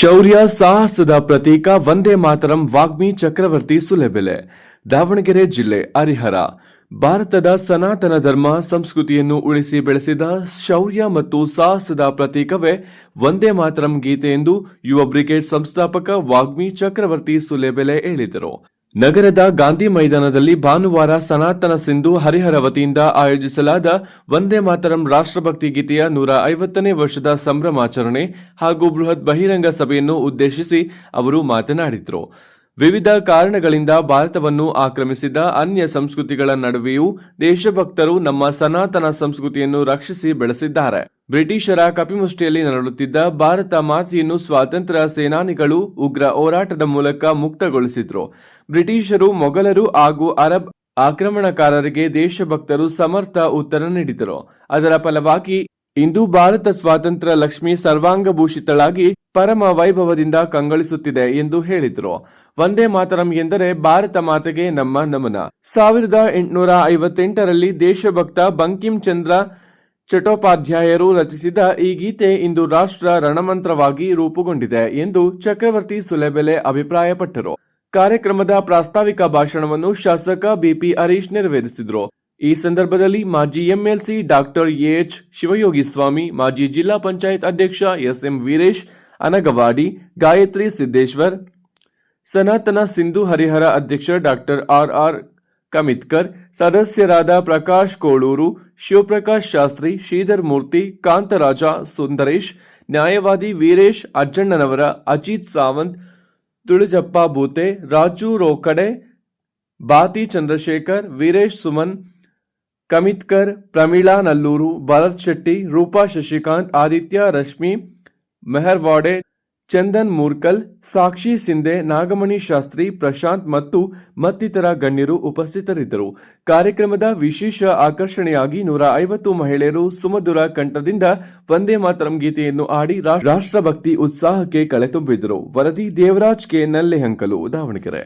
ಶೌರ್ಯ ಸಾಹಸದ ಪ್ರತೀಕ ವಂದೇ ಮಾತರಂ ವಾಗ್ಮಿ ಚಕ್ರವರ್ತಿ ಸುಲೆಬೆಲೆ. ದಾವಣಗೆರೆ ಜಿಲ್ಲೆ ಹರಿಹರ. ಭಾರತದ ಸನಾತನ ಧರ್ಮ ಸಂಸ್ಕೃತಿಯನ್ನು ಉಳಿಸಿ ಬೆಳೆಸಿದ ಶೌರ್ಯ ಮತ್ತು ಸಾಹಸದ ಪ್ರತೀಕವೇ ವಂದೇ ಮಾತರಂ ಗೀತೆ ಎಂದು ಯುವ ಬ್ರಿಗೇಡ್ ಸಂಸ್ಥಾಪಕ ವಾಗ್ಮಿ ಚಕ್ರವರ್ತಿ ಸುಲೆಬೆಲೆ ಹೇಳಿದರು. ನಗರದ ಗಾಂಧಿ ಮೈದಾನದಲ್ಲಿ ಭಾನುವಾರ ಸನಾತನ ಸಿಂಧು ಹರಿಹರ ವತಿಯಿಂದ ಆಯೋಜಿಸಲಾದ ವಂದೇ ಮಾತರಂ ರಾಷ್ಟ್ರಭಕ್ತಿ ಗೀತೆಯ 150ನೇ ವರ್ಷದ ಸಂಭ್ರಮಾಚರಣೆ ಹಾಗೂ ಬೃಹತ್ ಬಹಿರಂಗ ಸಭೆಯನ್ನು ಉದ್ದೇಶಿಸಿ ಅವರು ಮಾತನಾಡಿದರು. ವಿವಿಧ ಕಾರಣಗಳಿಂದ ಭಾರತವನ್ನು ಆಕ್ರಮಿಸಿದ ಅನ್ಯ ಸಂಸ್ಕೃತಿಗಳ ನಡುವೆಯೂ ದೇಶಭಕ್ತರು ನಮ್ಮ ಸನಾತನ ಸಂಸ್ಕೃತಿಯನ್ನು ರಕ್ಷಿಸಿ ಬೆಳೆಸಿದ್ದಾರೆ. ಬ್ರಿಟಿಷರ ಕಪಿಮುಷ್ಟಿಯಲ್ಲಿ ನರಳುತ್ತಿದ್ದ ಭಾರತ ಮಾತೆಯನ್ನು ಸ್ವಾತಂತ್ರ್ಯ ಸೇನಾನಿಗಳು ಉಗ್ರ ಹೋರಾಟದ ಮೂಲಕ ಮುಕ್ತಗೊಳಿಸಿದ್ರು. ಬ್ರಿಟಿಷರು, ಮೊಘಲರು ಹಾಗೂ ಅರಬ್ ಆಕ್ರಮಣಕಾರರಿಗೆ ದೇಶಭಕ್ತರು ಸಮರ್ಥ ಉತ್ತರ ನೀಡಿದರು. ಅದರ ಫಲವಾಗಿ ಇಂದು ಭಾರತ ಸ್ವಾತಂತ್ರ್ಯ ಲಕ್ಷ್ಮಿ ಸರ್ವಾಂಗಭೂಷಿತಳಾಗಿ ಪರಮ ವೈಭವದಿಂದ ಕಂಗೊಳಿಸುತ್ತಿದೆ ಎಂದು ಹೇಳಿದರು. ವಂದೇ ಮಾತರಂ ಎಂದರೆ ಭಾರತ ಮಾತೆಗೆ ನಮ್ಮ ನಮನ. 1858ರಲ್ಲಿ ದೇಶಭಕ್ತ ಬಂಕಿಂ ಚಂದ್ರ ಚಟ್ಟೋಪಾಧ್ಯಾಯರು ರಚಿಸಿದ ಈ ಗೀತೆ ಇಂದು ರಾಷ್ಟ್ರ ರಣಮಂತ್ರವಾಗಿ ರೂಪುಗೊಂಡಿದೆ ಎಂದು ಚಕ್ರವರ್ತಿ ಸುಲೆಬೆಲೆ ಅಭಿಪ್ರಾಯಪಟ್ಟರು. ಕಾರ್ಯಕ್ರಮದ ಪ್ರಾಸ್ತಾವಿಕ ಭಾಷಣವನ್ನು ಶಾಸಕ ಬಿಪಿ ಹರೀಶ್ ನೆರವೇರಿಸಿದರು. ಈ ಸಂದರ್ಭದಲ್ಲಿ ಮಾಜಿ ಎಂಎಲ್ಸಿ ಡಾಕ್ಟರ್ ಎಚ್ ಶಿವಯೋಗಿ ಸ್ವಾಮಿ, ಮಾಜಿ ಜಿಲ್ಲಾ ಪಂಚಾಯತ್ ಅಧ್ಯಕ್ಷ ಎಸ್ಎಂ ವೀರೇಶ್ ಅನಗವಾಡಿ, ಗಾಯತ್ರಿ ಸಿದ್ದೇಶ್ವರ್, ಸನಾತನ ಸಿಂಧು ಹರಿಹರ ಅಧ್ಯಕ್ಷ ಡಾಕ್ಟರ್ ಆರ್ ಕಮಿತ್ಕರ್, ಸದಸ್ಯರಾದ ಪ್ರಕಾಶ್ ಕೋಳೂರು, ಶಿವಪ್ರಕಾಶ್ ಶಾಸ್ತ್ರಿ, ಶ್ರೀಧರ್ ಮೂರ್ತಿ, ಕಾಂತರಾಜ, ಸುಂದರೇಶ್, ನ್ಯಾಯವಾದಿ ವೀರೇಶ್ ಅಜ್ಜಣ್ಣನವರ, ಅಜಿತ್ ಸಾವಂತ್, ತುಳಜಪ್ಪ ಬೂತೆ, ರಾಜು ರೋಕಡೆ, ಬಾತಿ ಚಂದ್ರಶೇಖರ್, ವೀರೇಶ್ ಸುಮನ್, ಕಮಿತ್ಕರ್, ಪ್ರಮೀಳಾ ನಲ್ಲೂರು, ಭರತ್ ಶೆಟ್ಟಿ, ರೂಪಾ ಶಶಿಕಾಂತ್, ಆದಿತ್ಯ ರಶ್ಮಿ, ಮೆಹರ್ವಾಡೆ, ಚಂದನ್ ಮೂರ್ಕಲ್, ಸಾಕ್ಷಿ ಸಿಂಧೆ, ನಾಗಮಣಿ ಶಾಸ್ತ್ರಿ, ಪ್ರಶಾಂತ್ ಮತ್ತು ಮತ್ತಿತರ ಗಣ್ಯರು ಉಪಸ್ಥಿತರಿದ್ದರು. ಕಾರ್ಯಕ್ರಮದ ವಿಶೇಷ ಆಕರ್ಷಣೆಯಾಗಿ 150 ಮಹಿಳೆಯರು ಸುಮಧುರ ಕಂಠದಿಂದ ವಂದೇ ಮಾತರಂ ಗೀತೆಯನ್ನು ಹಾಡಿ ರಾಷ್ಟ್ರಭಕ್ತಿ ಉತ್ಸಾಹಕ್ಕೆ ಕಳೆ ತುಂಬಿದರು. ವರದಿ ದೇವರಾಜ್ ಕೆ ನಲ್ಲೆಹಂಕಲು, ದಾವಣಗೆರೆ.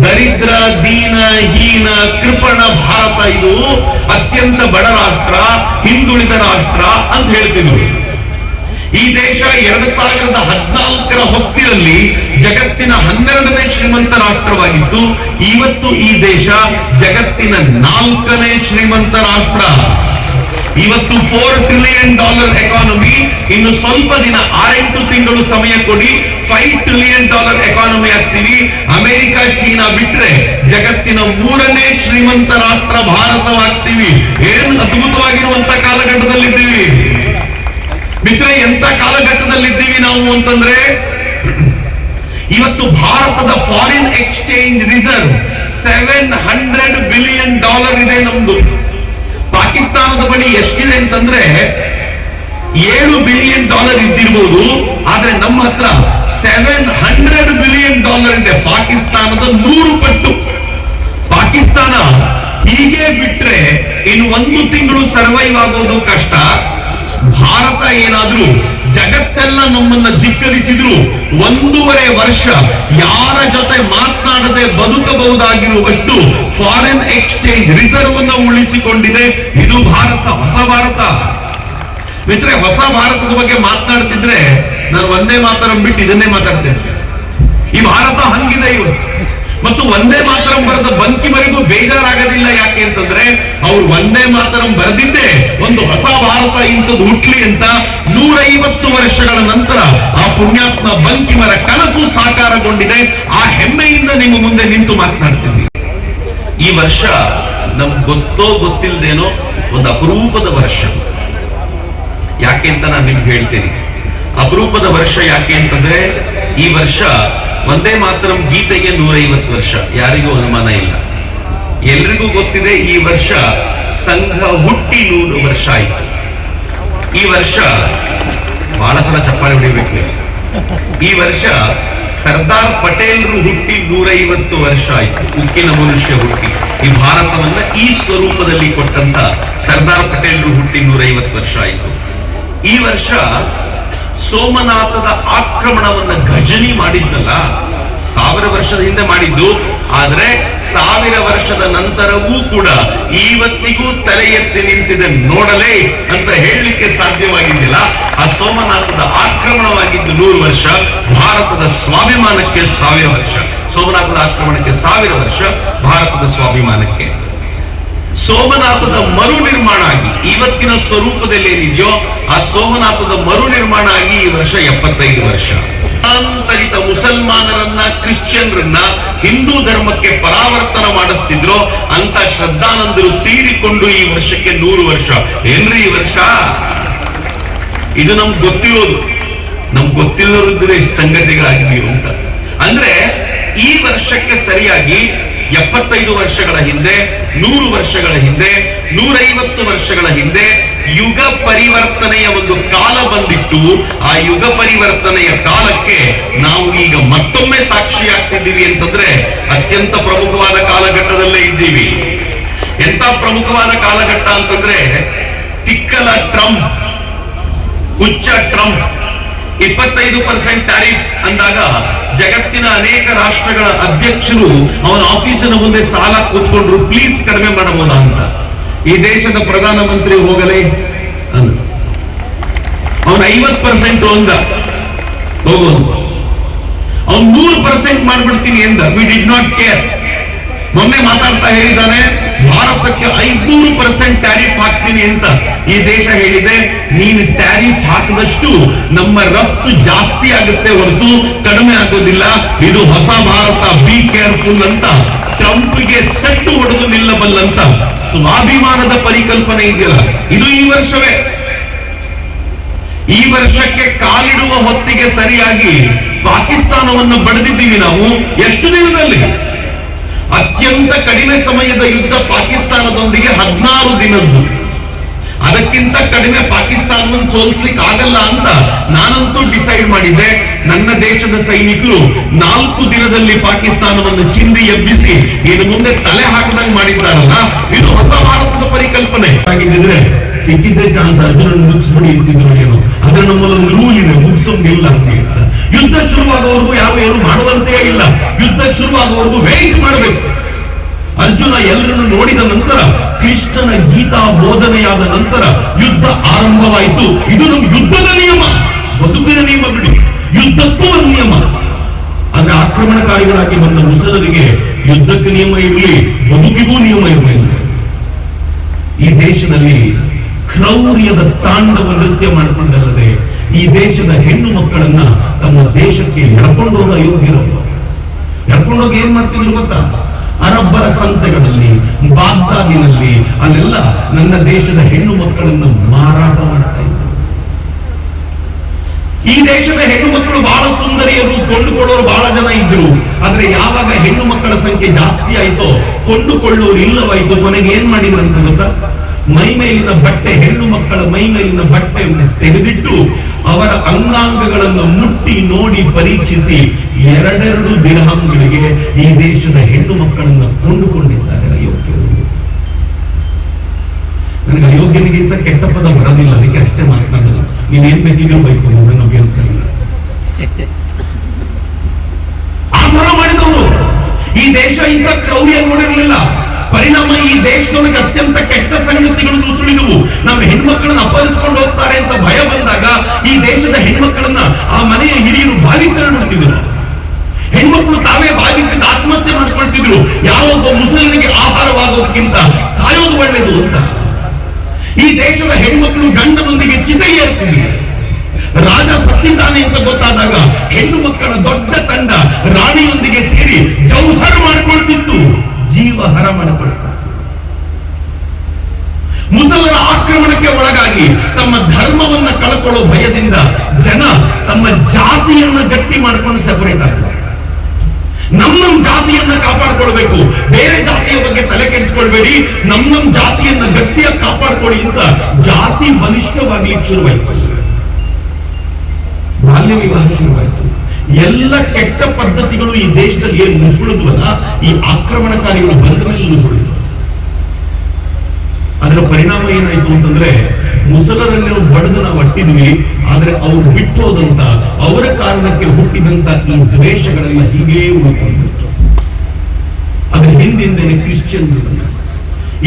ದರಿದ್ರ, ದೀನ, ಹೀನ, ಕೃಪಣ ಭಾರತ ಇದು ಅತ್ಯಂತ ಬಡ ರಾಷ್ಟ್ರ, ಹಿಂದುಳಿದ ರಾಷ್ಟ್ರ ಅಂತ ಹೇಳ್ತಿದ್ರು. ಈ ದೇಶ 2014ರ ಹೊಸ್ತಿಲಲ್ಲಿ ಜಗತ್ತಿನ 12ನೇ ಶ್ರೀಮಂತ ರಾಷ್ಟ್ರವಾಗಿತ್ತು. ಇವತ್ತು ಈ ದೇಶ ಜಗತ್ತಿನ 4ನೇ ಶ್ರೀಮಂತ ರಾಷ್ಟ್ರ. ಇವತ್ತು $4 ಟ್ರಿಲಿಯನ್ ಎಕಾನಮಿ. ಇನ್ನು ಸ್ವಲ್ಪ ದಿನ 6-8 ತಿಂಗಳು ಸಮಯ ಕೊಡಿ, $5 ಟ್ರಿಲಿಯನ್ ಎಕಾನಮಿ ಆಗ್ತೀವಿ. ಅಮೆರಿಕ, ಚೀನಾ ಬಿಟ್ರೆ ಜಗತ್ತಿನ 3ನೇ ಶ್ರೀಮಂತ ರಾಷ್ಟ್ರ ಭಾರತವಾಗ್ತೀವಿ. ಏನು ಅದ್ಭುತವಾಗಿರುವಂತ ಕಾಲಘಟ್ಟದಲ್ಲಿದ್ದೀವಿ ಮಿತ್ರ. ಎಂತ ಕಾಲಘಟ್ಟದಲ್ಲಿದ್ದೀವಿ ನಾವು ಅಂತಂದ್ರೆ, ಇವತ್ತು ಭಾರತದ ಫಾರಿನ್ ಎಕ್ಸ್ಚೇಂಜ್ ರಿಸರ್ವ್ $700 ಬಿಲಿಯನ್ ಇದೆ ನಮ್ದು. ಪಾಕಿಸ್ತಾನದ ಬಳಿ ಎಷ್ಟಿದೆ ಅಂತಂದ್ರೆ $7 ಬಿಲಿಯನ್ ಇದ್ದಿರ್ಬೋದು, ಆದ್ರೆ ನಮ್ಮ ಹತ್ರ $700 ಬಿಲಿಯನ್ ಇದೆ. ಪಾಕಿಸ್ತಾನದ 100 ಪಟ್ಟು. ಪಾಕಿಸ್ತಾನ ಹೀಗೆ ಬಿಟ್ರೆ ಇನ್ನು 1 ತಿಂಗಳು ಸರ್ವೈವ್ ಆಗೋದು ಕಷ್ಟ. ಭಾರತ ಏನಾದ್ರೂ ಜಗತ್ತೆಲ್ಲ ನಮ್ಮನ್ನ ಧಿಕ್ಕರಿಸಿದ್ರು 1.5 ವರ್ಷ ಯಾರ ಜೊತೆ ಮಾತನಾಡದೆ ಬದುಕಬಹುದಾಗಿರುವಷ್ಟು ಫಾರಿನ್ ಎಕ್ಸ್ಚೇಂಜ್ ರಿಸರ್ವ್ ಅನ್ನು ಉಳಿಸಿಕೊಂಡಿದೆ. ಇದು ಭಾರತ, ಹೊಸ ಭಾರತ ಮಿತ್ರ. ಹೊಸ ಭಾರತದ ಬಗ್ಗೆ ಮಾತನಾಡ್ತಿದ್ರೆ ನಾನು ವಂದೇ ಮಾತರಂ ಬಿಟ್ಟು ಇದನ್ನೇ ಮಾತಾಡ್ತೇನೆ. ಈ ಭಾರತ ಹಂಗಿದೆ ಇವತ್ತು. ಮತ್ತು ವಂದೇ ಮಾತರಂ ಬರೆದ ಬಂಕಿಮರಿಗೂ ಬೇಜಾರಾಗೋದಿಲ್ಲ. ಯಾಕೆ ಅಂತಂದ್ರೆ ಅವ್ರು ವಂದೇ ಮಾತರಂ ಬರೆದಿದ್ದೇ ಒಂದು ಹೊಸ ಭಾರತ ಇಂಥದ್ದು ಹುಟ್ಲಿ ಅಂತ. 150 ವರ್ಷಗಳ ನಂತರ ಆ ಪುಣ್ಯಾತ್ಮ ಬಂಕಿಮರ ಕನಸು ಸಾಕಾರಗೊಂಡಿದೆ. ಆ ಹೆಮ್ಮೆಯಿಂದ ನಿಮ್ಮ ಮುಂದೆ ನಿಂತು ಮಾತನಾಡ್ತಿದ್ವಿ. ಈ ವರ್ಷ ನಮ್ಗೆ ಗೊತ್ತೋ ಗೊತ್ತಿಲ್ಲದೇನೋ ಒಂದು ಅಪರೂಪದ ವರ್ಷ. ಯಾಕೆ ಅಂತ ನಾನು ನಿಮ್ಗೆ ಹೇಳ್ತೇನೆ. ಅಪರೂಪದ ವರ್ಷ ಯಾಕೆ ಅಂತಂದ್ರೆ, ಈ ವರ್ಷ ವಂದೇ ಮಾತರಂ ಗೀತೆಗೆ 150 ವರ್ಷ. ಯಾರಿಗೂ ಅನುಮಾನ ಇಲ್ಲ, ಎಲ್ರಿಗೂ ಗೊತ್ತಿದೆ. ಈ ವರ್ಷ ಸಂಘ ಹುಟ್ಟಿ 100 ವರ್ಷ ಆಯ್ತು. ಈ ವರ್ಷ ಬಹಳ ಸಲ ಚಪ್ಪಾಳೆ ಹೊಡಿಬೇಕು. ಈ ವರ್ಷ ಸರ್ದಾರ್ ಪಟೇಲ್ರು ಹುಟ್ಟಿ 150 ವರ್ಷ ಆಯ್ತು. ಉಕ್ಕಿನ ಮನುಷ್ಯ ಹುಟ್ಟಿ ಈ ಭಾರತವನ್ನ ಈ ಸ್ವರೂಪದಲ್ಲಿ ಕೊಟ್ಟಂತ ಸರ್ದಾರ್ ಪಟೇಲ್ರು ಹುಟ್ಟಿ 150 ವರ್ಷ ಆಯ್ತು. ಈ ವರ್ಷ ಸೋಮನಾಥದ ಆಕ್ರಮಣವನ್ನ ಘಜನಿ ಮಾಡಿದ್ದಲ್ಲ 1000 ವರ್ಷದ ಹಿಂದೆ ಮಾಡಿದ್ದು. ಆದ್ರೆ 1000 ವರ್ಷದ ನಂತರವೂ ಕೂಡ ಇವತ್ತಿಗೂ ತಲೆ ಎತ್ತಿ ನಿಂತಿದೆ ನೋಡಲೇ ಅಂತ ಹೇಳಲಿಕ್ಕೆ ಸಾಧ್ಯವಾಗಿದ್ದಿಲ್ಲ. ಆ ಸೋಮನಾಥದ ಆಕ್ರಮಣವಾಗಿದ್ದು 100 ವರ್ಷ, ಭಾರತದ ಸ್ವಾಭಿಮಾನಕ್ಕೆ 1000 ವರ್ಷ. ಸೋಮನಾಥದ ಆಕ್ರಮಣಕ್ಕೆ 1000 ವರ್ಷ, ಭಾರತದ ಸ್ವಾಭಿಮಾನಕ್ಕೆ. ಸೋಮನಾಥದ ಮರು ನಿರ್ಮಾಣ ಆಗಿ ಇವತ್ತಿನ ಸ್ವರೂಪದಲ್ಲಿ ಏನಿದೆಯೋ ಆ ಸೋಮನಾಥದ ಮರು ನಿರ್ಮಾಣ ಆಗಿ ಈ ವರ್ಷ 75 ವರ್ಷ. ಅಂತರಿತ ಮುಸಲ್ಮಾನರನ್ನ, ಕ್ರಿಶ್ಚಿಯನ್ರನ್ನ ಹಿಂದೂ ಧರ್ಮಕ್ಕೆ ಪರಾವರ್ತನ ಮಾಡಿಸ್ತಿದ್ರು ಅಂತ ಶ್ರದ್ಧಾನಂದರು ತೀರಿಕೊಂಡು ಈ ವರ್ಷಕ್ಕೆ 100 ವರ್ಷ. ಏನ್ರಿ ಈ ವರ್ಷ? ಇದು ನಮ್ಗೆ ಗೊತ್ತಿರೋದು, ನಮ್ಗೆ ಗೊತ್ತಿಲ್ಲದಿದ್ರೆ ಸಂಗತಿಗಳಾಗಿದ್ದೀರು ಅಂತ. ಅಂದ್ರೆ ಈ ವರ್ಷಕ್ಕೆ ಸರಿಯಾಗಿ 75 ವರ್ಷಗಳ ಹಿಂದೆ, 100 ವರ್ಷಗಳ ಹಿಂದೆ, 150 ವರ್ಷಗಳ ಹಿಂದೆ ಯುಗ ಪರಿವರ್ತನೆಯ ಒಂದು ಕಾಲ ಬಂದಿತ್ತು. ಆ ಯುಗ ಪರಿವರ್ತನೆಯ ಕಾಲಕ್ಕೆ ನಾವು ಈಗ ಮತ್ತೊಮ್ಮೆ ಸಾಕ್ಷಿಯಾಗ್ತಿದ್ದೀವಿ ಅಂತಂದ್ರೆ ಅತ್ಯಂತ ಪ್ರಮುಖವಾದ ಕಾಲಘಟ್ಟದಲ್ಲೇ ಇದ್ದೀವಿ. ಎಂತ ಪ್ರಮುಖವಾದ ಕಾಲಘಟ್ಟ ಅಂತಂದ್ರೆ ತಿಕ್ಕಲ ಟ್ರಂಪ್, ಹುಚ್ಚ ಟ್ರಂಪ್ 25% ಟ್ಯಾರಿಫ್ ಅಂದಾಗ ಜಗತ್ತಿನ ಅನೇಕ ರಾಷ್ಟ್ರಗಳ ಅಧ್ಯಕ್ಷರು ಅವನ ಆಫೀಸಿನ ಮುಂದೆ ಸಾಲ ಕೂತ್ಕೊಂಡ್ರು, ಪ್ಲೀಸ್ ಕಡಿಮೆ ಮಾಡಬಹುದಾ ಅಂತ. ಈ ದೇಶದ ಪ್ರಧಾನಮಂತ್ರಿ ಹೋಗಲೇ ಅವನು 50% ಅಂದ, ಹೋಗೋದು. ಅವನು 100% ಮಾಡ್ಬಿಡ್ತೀನಿ ಎಂದ. We did not care. ಮೊನ್ನೆ ಮಾತಾಡ್ತಾ ಹೇಳಿದ್ದಾನೆ ಭಾರತಕ್ಕೆ 500% ಟ್ಯಾರಿಫ್ ಹಾಕ್ತೀನಿ ಅಂತ. ಈ ದೇಶ ಹೇಳಿದೆ ನೀನು ಟ್ಯಾರಿಫ್ ಹಾಕಿದಷ್ಟು ನಮ್ಮ ರಫ್ತು ಜಾಸ್ತಿ ಆಗುತ್ತೆ ಹೊರತು ಕಡಿಮೆ ಆಗೋದಿಲ್ಲ. ಇದು ಹೊಸ ಭಾರತ, ಬಿ ಕೇರ್ಫುಲ್ ಅಂತ ಟ್ರಂಪ್ಗೆ ಸೆಟ್ಟು ಹೊಡೆದು ನಿಲ್ಲಬಲ್ಲಂತ ಸ್ವಾಭಿಮಾನದ ಪರಿಕಲ್ಪನೆ ಇದೆಯಲ್ಲ, ಇದು ಈ ವರ್ಷವೇ. ಈ ವರ್ಷಕ್ಕೆ ಕಾಲಿಡುವ ಹೊತ್ತಿಗೆ ಸರಿಯಾಗಿ ಪಾಕಿಸ್ತಾನವನ್ನು ಬಡಿದಿದ್ದೀವಿ ನಾವು. ಎಷ್ಟು ದಿನದಲ್ಲಿ? ಅತ್ಯಂತ ಕಡಿಮೆ ಸಮಯದ ಯುದ್ಧ ಪಾಕಿಸ್ತಾನದೊಂದಿಗೆ 16 ದಿನದ್ದು. ಅದಕ್ಕಿಂತ ಕಡಿಮೆ ಪಾಕಿಸ್ತಾನವನ್ನು ಸೋಲಿಸ್ಲಿಕ್ಕೆ ಆಗಲ್ಲ ಅಂತ ನಾನಂತೂ ಡಿಸೈಡ್ ಮಾಡಿದ್ದೆ. ನನ್ನ ದೇಶದ ಸೈನಿಕರು 4 ದಿನದಲ್ಲಿ ಪಾಕಿಸ್ತಾನವನ್ನು ಚಿಂದಿ ಎಬ್ಬಿಸಿ ಇನ್ನು ಮುಂದೆ ತಲೆ ಹಾಕದಂಗೆ ಮಾಡಿದ್ದಾರಲ್ಲ, ಇದು ಹೊಸ ಭಾರತದ ಪರಿಕಲ್ಪನೆ ಆಗಿದ್ದಿದ್ರೆ ಸಿಕ್ಕಿದ್ದೆ ಚಾನ್ಸ್ ಅರ್ಜುನನ್ನು ಮುಗಿಸ್ಬಿಡಿ ಅಂತಿದ್ರು ಏನೋ. ಆದ್ರೆ ನಮ್ಮಲ್ಲೊಂದು ರೂಲ್ ಇದೆ, ಮುಗಿಸೋಂಗಿಲ್ಲ ಅಂತ. ಯುದ್ಧ ಶುರುವಾಗುವವರೆಗೂ ಯಾರು ಏನು ಮಾಡುವಂತೆ ಇಲ್ಲ. ಯುದ್ಧ ಶುರುವಾಗುವವರೆಗೂ ವೇಟ್ ಮಾಡಬೇಕು. ಅರ್ಜುನ ಎಲ್ಲರನ್ನು ನೋಡಿದ ನಂತರ, ಕೃಷ್ಣನ ಗೀತಾ ಬೋಧನೆಯಾದ ನಂತರ ಯುದ್ಧ ಆರಂಭವಾಯಿತು. ಇದು ನಮ್ಮ ಯುದ್ಧದ ನಿಯಮ, ಬದುಕಿನ ನಿಯಮ ಬಿಡಿ, ಯುದ್ಧಕ್ಕೂ ಒಂದು ನಿಯಮ. ಆದ್ರೆ ಆಕ್ರಮಣಕಾರಿಗಳಾಗಿ ಬಂದ ಮುಸಲರಿಗೆ ಯುದ್ಧಕ್ಕೆ ನಿಯಮ ಇರಲಿ, ಬದುಕಿಗೂ ನಿಯಮ ಇರಲಿಲ್ಲ. ಈ ದೇಶದಲ್ಲಿ ಕ್ರೌರ್ಯದ ತಾಂಡವ ನೃತ್ಯ ಮಾಡಿಸಿದ್ದಲ್ಲದೆ ಈ ದೇಶದ ಹೆಣ್ಣು ಮಕ್ಕಳನ್ನ ತಮ್ಮ ದೇಶಕ್ಕೆ ಎಳ್ಕೊಂಡೋಗ ಯೋಗ್ಯರು. ಎಳ್ಕೊಂಡೋಗಿ ಏನ್ ಮಾಡ್ತಿದ್ರು ಗೊತ್ತಾ? ಅರಬ್ಬರ ಸಂತೆಗಳಲ್ಲಿ, ಬಾಗ್ದಾದಿನಲ್ಲಿ, ಅಲ್ಲೆಲ್ಲ ನನ್ನ ದೇಶದ ಹೆಣ್ಣು ಮಕ್ಕಳನ್ನು ಮಾರಾಟ ಮಾಡ್ತಾ ಇದ್ರು. ಈ ದೇಶದ ಹೆಣ್ಣು ಮಕ್ಕಳು ಬಹಳ ಸುಂದರಿಯರು, ಕೊಂಡುಕೊಳ್ಳೋರು ಬಹಳ ಜನ ಇದ್ರು. ಆದ್ರೆ ಯಾವಾಗ ಹೆಣ್ಣು ಮಕ್ಕಳ ಸಂಖ್ಯೆ ಜಾಸ್ತಿ ಆಯ್ತೋ, ಕೊಂಡುಕೊಳ್ಳೋರು ಇಲ್ಲವಾಯ್ತು. ಕೊನೆಗೆ ಏನ್ ಮಾಡಿದ್ರು ಅಂತ ಗೊತ್ತಾ? ಮೈ ಮೇಲಿನ ಬಟ್ಟೆ, ಹೆಣ್ಣು ಮಕ್ಕಳ ಮೈ ಮೇಲಿನ ಬಟ್ಟೆಯನ್ನು ತೆಗೆದಿಟ್ಟು ಅವರ ಅಂಗಾಂಗಗಳನ್ನು ಮುಟ್ಟಿ ನೋಡಿ ಪರೀಕ್ಷಿಸಿ 2 ದಿರ್ಹಂಗಳಿಗೆ ಈ ದೇಶದ ಹೆಣ್ಣು ಮಕ್ಕಳನ್ನು ಕೊಂಡುಕೊಂಡಿದ್ದಾರೆ ಅಯೋಗ್ಯರು. ನನಗೆ ಅಯೋಗ್ಯನಿಗಿಂತ ಕೆಟ್ಟ ಪದ ಬರೋದಿಲ್ಲ, ಅದಕ್ಕೆ ಅಷ್ಟೇ ಮಾತನಾಡೋದು. ನೀವೇನ್ ಬೇಕಿದ್ರು ಬೈಕೊಂಡು ನಮಗೆ ಅಂತ ಇಲ್ಲ. ಆ ಥರ ಮಾಡಿದವರು ಈ ದೇಶ ಇಂಥ ಕ್ರೌರ್ಯ ನೋಡಿರಲಿಲ್ಲ. ಪರಿಣಾಮ ಈ ದೇಶದೊಳಗೆ ಅತ್ಯಂತ ಕೆಟ್ಟ ಸಂಗತಿಗಳು ನುಸುಳಿದವು. ನಮ್ಮ ಹೆಣ್ಮಕ್ಕಳನ್ನ ಅಪಹರಿಸಿಕೊಂಡು ಹೋಗ್ತಾರೆ ಅಂತ ಭಯ ಬಂದಾಗ ಈ ದೇಶದ ಹೆಣ್ಮಕ್ಕಳನ್ನ ಆ ಮನೆಯ ಹಿರಿಯರು ಬಾವಿ ತಳ್ಳುತ್ತಿದ್ರು. ಹೆಣ್ಮಕ್ಳು ತಾವೇ ಬಾವಿ ಆತ್ಮಹತ್ಯೆ ಮಾಡ್ಕೊಳ್ತಿದ್ರು. ಯಾರೋ ಒಬ್ಬ ಮುಸಲಿನಿಗೆ ಆಹಾರವಾಗೋದಕ್ಕಿಂತ ಸಾಯೋದು ಒಳ್ಳೆಯದು ಅಂತ. ಈ ದೇಶದ ಹೆಣ್ಮಕ್ಳು ಗಂಡನೊಂದಿಗೆ ಚಿತೆ ಏರ್ತಿದ್ರು. ರಾಜ ಸತ್ತಿದ್ದಾನೆ ಅಂತ ಗೊತ್ತಾದಾಗ ಹೆಣ್ಣು ಮಕ್ಕಳ ದೊಡ್ಡ ತಂಡ ರಾಣಿಯೊಂದಿಗೆ ಸೇರಿ ಜೌಹರ್ ಮಾಡ್ಕೊಳ್ತಿತ್ತು, ಜೀವ ಹರ ಮಾಡಿಕೊಳ್ತಾರೆ. ಮುಸಲರ ಆಕ್ರಮಣಕ್ಕೆ ಒಳಗಾಗಿ ತಮ್ಮ ಧರ್ಮವನ್ನ ಕಳ್ಕೊಳ್ಳೋ ಭಯದಿಂದ ಜನ ತಮ್ಮ ಜಾತಿಯನ್ನ ಗಟ್ಟಿ ಮಾಡ್ಕೊಂಡು ಸೆಪರೇಟ್ ಆಗ್ತಾರೆ. ನಮ್ಮ ಜಾತಿಯನ್ನ ಕಾಪಾಡ್ಕೊಳ್ಬೇಕು, ಬೇರೆ ಜಾತಿಯ ಬಗ್ಗೆ ತಲೆ ಕೆಡಿಸ್ಕೊಳ್ಬೇಡಿ, ನಮ್ಮ ಜಾತಿಯನ್ನ ಗಟ್ಟಿಯಾಗಿ ಕಾಪಾಡ್ಕೊಳ್ಳಿ ಅಂತ ಜಾತಿ ಬಲಿಷ್ಠವಾಗ್ಲಿಕ್ಕೆ ಶುರುವಾಯಿತು. ಬಾಲ್ಯ ವಿವಾಹ ಶುರುವಾಯಿತು. ಎಲ್ಲ ಕೆಟ್ಟ ಪದ್ಧತಿಗಳು ಈ ದೇಶದಲ್ಲಿ ಏನು ನುಸುಳಿದ್ವಲ್ಲ, ಈ ಆಕ್ರಮಣಕಾರಿಗಳು ಬಂದ ಮೇಲೆ ನುಸುಳಿದ್ವು. ಅದರ ಪರಿಣಾಮ ಏನಾಯ್ತು ಅಂತಂದ್ರೆ ಮುಸಲರಲ್ಲಿ ಬಡದು ನಾವು ಅಟ್ಟಿದ್ವಿ, ಆದ್ರೆ ಅವ್ರು ಬಿಟ್ಟೋದಂತ ಅವರ ಕಾರಣಕ್ಕೆ ಹುಟ್ಟಿದಂತ ಈ ದ್ವೇಷಗಳೆಲ್ಲ ಹೀಗೇ ಉಳಿಕೊಂಡಿತ್ತು. ಅದ್ರ ಹಿಂದಿಂದೇನೆ ಕ್ರಿಶ್ಚಿಯನ್ರು,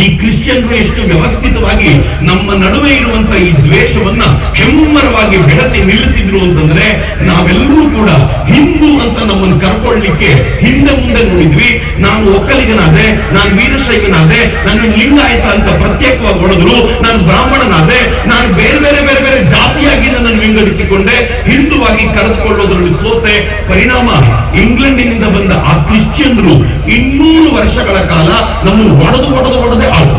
ಈ ಕ್ರಿಶ್ಚಿಯನ್ರು ಎಷ್ಟು ವ್ಯವಸ್ಥಿತವಾಗಿ ನಮ್ಮ ನಡುವೆ ಇರುವಂತ ಈ ದ್ವೇಷವನ್ನ ಹೆಮ್ಮರವಾಗಿ ಬೆಳೆಸಿ ನಿಲ್ಲಿಸಿದ್ರು ಅಂತಂದ್ರೆ, ನಾವೆಲ್ಲರೂ ಕೂಡ ಹಿಂದೂ ಅಂತ ನಮ್ಮನ್ನು ಕರ್ಕೊಳ್ಳಿಕ್ಕೆ ಹಿಂದೆ ಮುಂದೆ ನೋಡಿದ್ವಿ. ನಾನು ಒಕ್ಕಲಿಗನಾದೆ, ನಾನು ವೀರಶೈವನಾದೆ, ನಾನು ಲಿಂಗಾಯತ ಅಂತ ಪ್ರತ್ಯೇಕವಾಗಿ ಹೊಡೆದ್ರು, ನಾನು ಬ್ರಾಹ್ಮಣನಾದೆ, ನಾನು ಬೇರೆ ಬೇರೆ ಬೇರೆ ಬೇರೆ ಜಾತಿಯಾಗಿ ನನ್ನನ್ನು ವಿಂಗಡಿಸಿಕೊಂಡೆ, ಹಿಂದುವಾಗಿ ಕರೆದುಕೊಳ್ಳೋದ್ರಲ್ಲಿ ಸೋತೆ. ಪರಿಣಾಮ ಇಂಗ್ಲೆಂಡಿನಿಂದ ಬಂದ ಆ ಕ್ರಿಶ್ಚಿಯನ್ರು 200 ವರ್ಷಗಳ ಕಾಲ ನಮ್ಮನ್ನು ಒಡೆದು ಆಳು.